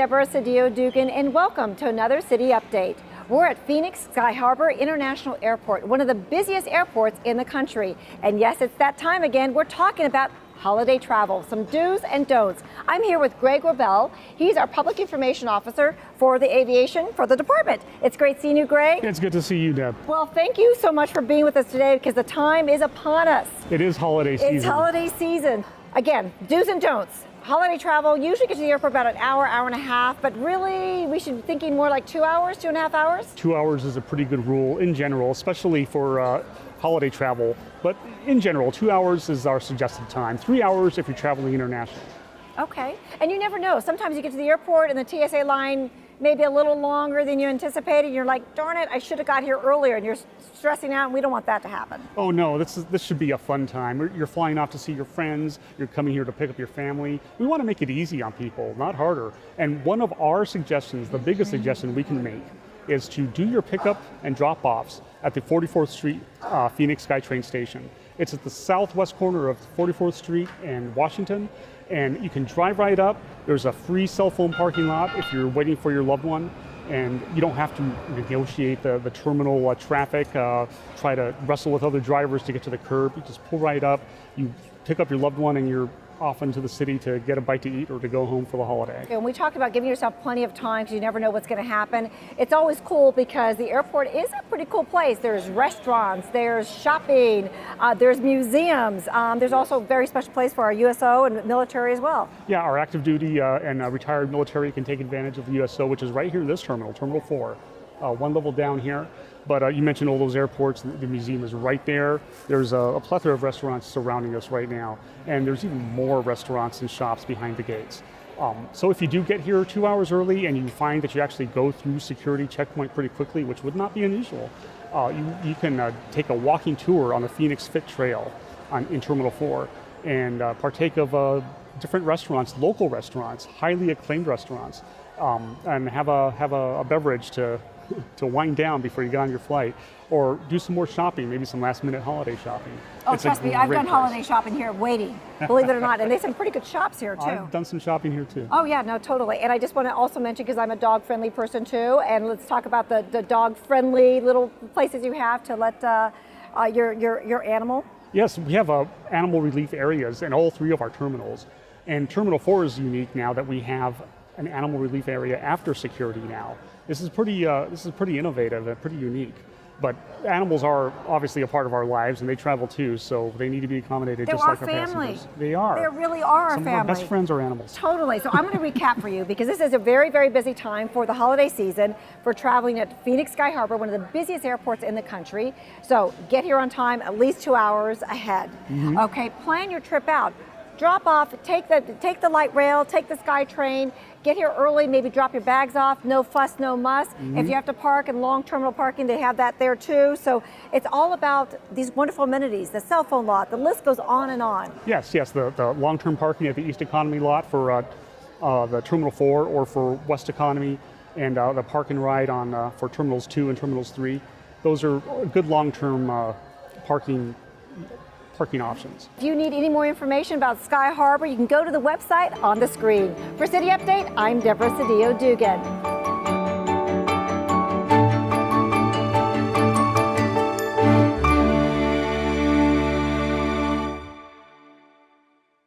Deborah Cedillo-Dugan, and welcome to another City Update. We're at Phoenix Sky Harbor International Airport, one of the busiest airports in the country. And yes, it's that time again. We're talking about holiday travel, some do's and don'ts. I'm here with Greg Wrubell. He's our Public Information Officer for the aviation for the department. It's great seeing you, Greg. It's good to see you, Deb. Well, thank you so much for being with us today because the time is upon us. It is holiday season. It's holiday season. Again, do's and don'ts. Holiday travel, usually get to the airport about an hour, hour and a half, but really we should be thinking more like 2 hours, 2.5 hours? 2 hours is a pretty good rule in general, especially for holiday travel. But in general, 2 hours is our suggested time. 3 hours if you're traveling internationally. Okay, and you never know. Sometimes you get to the airport and the TSA line may be a little longer than you anticipated. You're like, darn it, I should have got here earlier, and you're stressing out, and we don't want that to happen. Oh no, this should be a fun time. You're flying off to see your friends, you're coming here to pick up your family. We want to make it easy on people, not harder. And one of our suggestions, the biggest suggestion we can make, is to do your pickup and drop-offs at the 44th Street Phoenix SkyTrain station. It's at the southwest corner of 44th Street and Washington, and you can drive right up. There's a free cell phone parking lot if you're waiting for your loved one, and you don't have to negotiate the terminal traffic, try to wrestle with other drivers to get to the curb. You just pull right up, you pick up your loved one, and you're off into the city to get a bite to eat or to go home for the holiday. And we talked about giving yourself plenty of time because you never know what's going to happen. It's always cool because the airport is a pretty cool place. There's restaurants, there's shopping, there's museums. There's also a very special place for our USO and military as well. Yeah, our active duty and retired military can take advantage of the USO, which is right here in this terminal, Terminal 4, one level down here. But you mentioned all those airports, the museum is right there. There's a plethora of restaurants surrounding us right now, and there's even more restaurants and shops behind the gates. So if you do get here 2 hours early and you find that you actually go through security checkpoint pretty quickly, which would not be unusual, you can take a walking tour on the Phoenix Fit Trail in Terminal 4 and partake of different restaurants, local restaurants, highly acclaimed restaurants, and have a beverage to wind down before you get on your flight, or do some more shopping, maybe some last-minute holiday shopping. Oh, trust me, I've done holiday shopping here waiting, believe it or not, and there's some pretty good shops here too. I've done some shopping here too. Oh yeah, no, totally. And I just want to also mention, because I'm a dog-friendly person too, and let's talk about the dog-friendly little places you have to let your animal. Yes, we have animal relief areas in all three of our terminals, and Terminal 4 is unique now that we have an animal relief area after security now. This is pretty innovative and pretty unique. But animals are obviously a part of our lives, and they travel too, so they need to be accommodated just like our passengers. They are. They really are our family. Some of our best friends are animals. Totally. So I'm going to recap for you because this is a very, very busy time for the holiday season for traveling at Phoenix Sky Harbor, one of the busiest airports in the country. So get here on time, at least 2 hours ahead. Mm-hmm. Okay, plan your trip out. Drop off, take the light rail, take the SkyTrain, get here early, maybe drop your bags off, no fuss, no muss. Mm-hmm. If you have to park in long terminal parking, they have that there too. So it's all about these wonderful amenities, the cell phone lot, the list goes on and on. Yes, the long-term parking at the East Economy lot for the Terminal 4 or for West Economy, and the park and ride on for Terminals 2 and Terminals 3. Those are good long-term parking options. If you need any more information about Sky Harbor, you can go to the website on the screen. For City Update, I'm Deborah Cedillo-Dugan.